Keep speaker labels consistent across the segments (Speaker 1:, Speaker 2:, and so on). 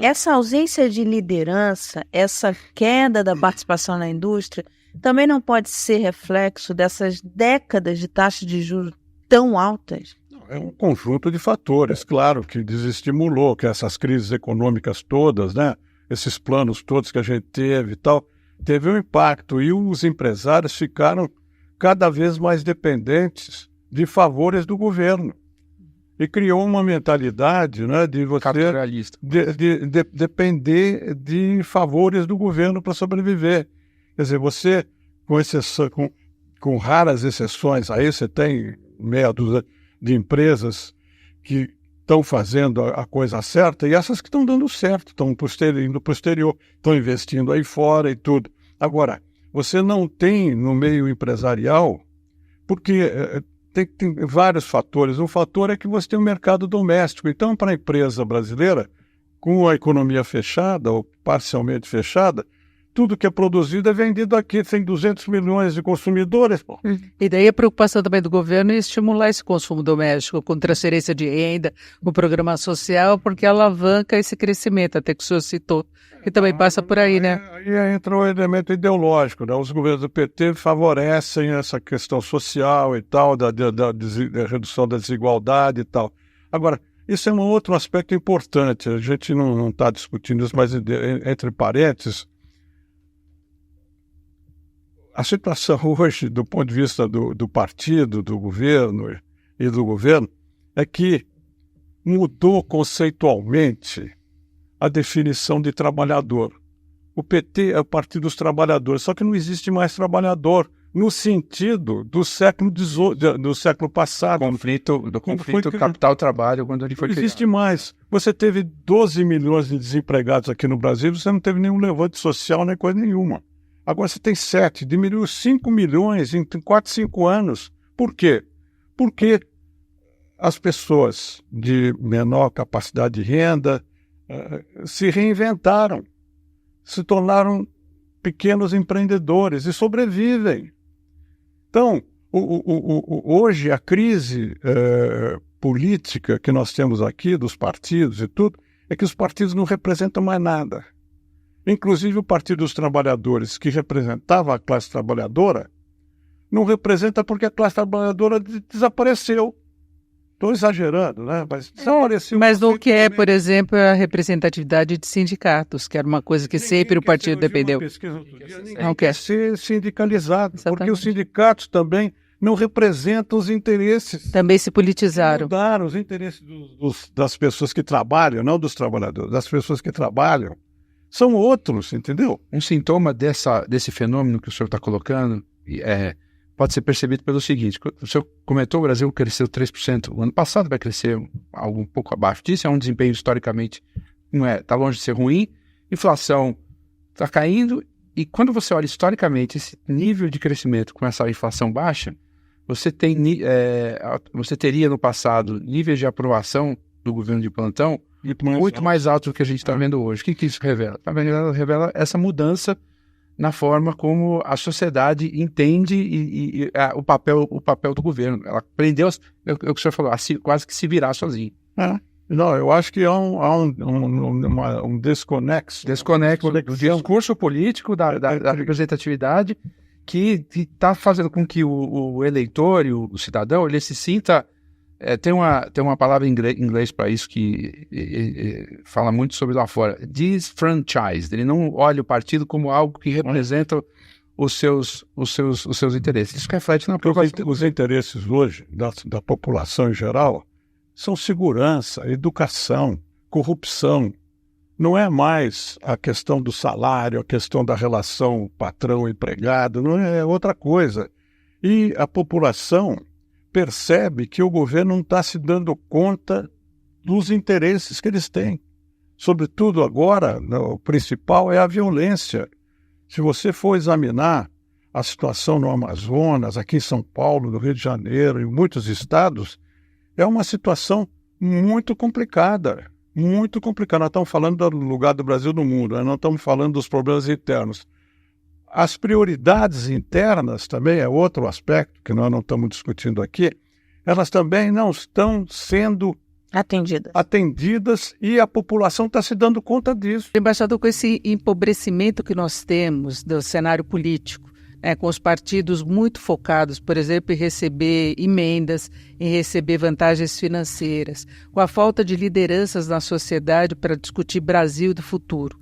Speaker 1: Essa ausência de liderança, essa queda da participação na indústria, também não pode ser reflexo dessas décadas de taxas de juros tão altas?
Speaker 2: É um conjunto de fatores, claro, que desestimulou, que essas crises econômicas todas, né, esses planos todos que a gente teve e tal, teve um impacto e os empresários ficaram cada vez mais dependentes de favores do governo. E criou uma mentalidade, né, de você depender de favores do governo para sobreviver. Quer dizer, você, com raras exceções, aí você tem meia dúzia de empresas que estão fazendo a coisa certa e essas que estão dando certo, estão indo para o exterior, estão investindo aí fora e tudo. Agora, você não tem no meio empresarial, porque tem vários fatores. Um fator é que você tem um mercado doméstico. Então, para a empresa brasileira, com a economia fechada ou parcialmente fechada, tudo que é produzido é vendido aqui. Tem 200 milhões de consumidores. Pô.
Speaker 3: E daí a preocupação também do governo é estimular esse consumo doméstico com transferência de renda, com programa social, porque alavanca esse crescimento, até que o senhor citou, que também passa por aí, né?
Speaker 2: Aí entra o elemento ideológico, né? Os governos do PT favorecem essa questão social e tal, da redução da desigualdade e tal. Agora, isso é um outro aspecto importante. A gente não está discutindo isso, mas entre parênteses, a situação hoje, do ponto de vista do partido, do governo e do governo, é que mudou conceitualmente a definição de trabalhador. O PT é o Partido dos Trabalhadores, só que não existe mais trabalhador no sentido do século passado.
Speaker 4: Do conflito capital-trabalho, quando ele foi criado.
Speaker 2: Não existe mais. Você teve 12 milhões de desempregados aqui no Brasil, você não teve nenhum levante social, nem coisa nenhuma. Agora você tem 7, diminuiu 5 milhões em 4, 5 anos. Por quê? Porque as pessoas de menor capacidade de renda se reinventaram, se tornaram pequenos empreendedores e sobrevivem. Então, hoje a crise política que nós temos aqui, dos partidos e tudo, é que os partidos não representam mais nada. Inclusive o Partido dos Trabalhadores, que representava a classe trabalhadora, não representa porque a classe trabalhadora desapareceu. Estou exagerando, né? Mas desapareceu.
Speaker 3: Mas o que é, por exemplo, a representatividade de sindicatos, que era uma coisa que sempre o partido dependeu.
Speaker 2: Não quer ser sindicalizado, exatamente. Porque os sindicatos também não representam os interesses.
Speaker 3: Também se politizaram.
Speaker 2: Mudaram os interesses das pessoas que trabalham, não dos trabalhadores, das pessoas que trabalham. São outros, entendeu?
Speaker 4: Um sintoma desse fenômeno que o senhor está colocando pode ser percebido pelo seguinte: o senhor comentou, o Brasil cresceu 3%, o ano passado vai crescer algo um pouco abaixo disso, é um desempenho historicamente, está longe de ser ruim, inflação está caindo, e quando você olha historicamente esse nível de crescimento com essa inflação baixa, você teria no passado níveis de aprovação do governo de plantão muito mais alto do que a gente está vendo hoje. O que isso revela? Revela essa mudança na forma como a sociedade entende o papel do governo. Ela aprendeu, é o que o senhor falou, quase que se virar sozinho.
Speaker 2: Não, eu acho que há um desconexo
Speaker 4: do discurso político, da representatividade, que está fazendo com que o eleitor e o cidadão ele se sinta... Tem uma palavra em inglês para isso que fala muito sobre lá fora. Disfranchised. Ele não olha o partido como algo que representa os seus interesses. Isso reflete na população.
Speaker 2: Os interesses hoje da população em geral são segurança, educação, corrupção. Não é mais a questão do salário, a questão da relação patrão-empregado, não é outra coisa. E a população percebe que o governo não está se dando conta dos interesses que eles têm. Sobretudo agora, o principal é a violência. Se você for examinar a situação no Amazonas, aqui em São Paulo, no Rio de Janeiro, em muitos estados, é uma situação muito complicada. Muito complicada. Nós estamos falando do lugar do Brasil no mundo, nós não estamos falando dos problemas internos. As prioridades internas também é outro aspecto que nós não estamos discutindo aqui. Elas também não estão sendo atendidas e a população está se dando conta disso.
Speaker 3: Embaixador, com esse empobrecimento que nós temos do cenário político, com os partidos muito focados, por exemplo, em receber emendas, em receber vantagens financeiras, com a falta de lideranças na sociedade para discutir Brasil do futuro,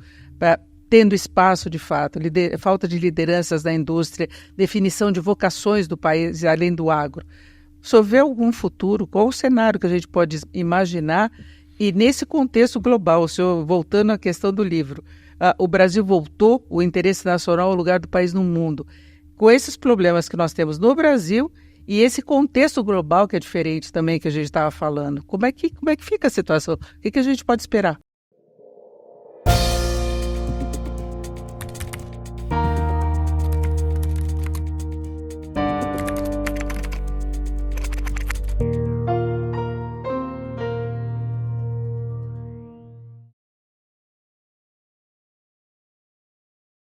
Speaker 3: tendo espaço de fato, falta de lideranças na indústria, definição de vocações do país além do agro. Se houver algum futuro, qual o cenário que a gente pode imaginar? E nesse contexto global, o senhor, voltando à questão do livro, o Brasil voltou, o interesse nacional ao lugar do país no mundo. Com esses problemas que nós temos no Brasil e esse contexto global que é diferente também que a gente estava falando, como é que fica a situação? O que a gente pode esperar?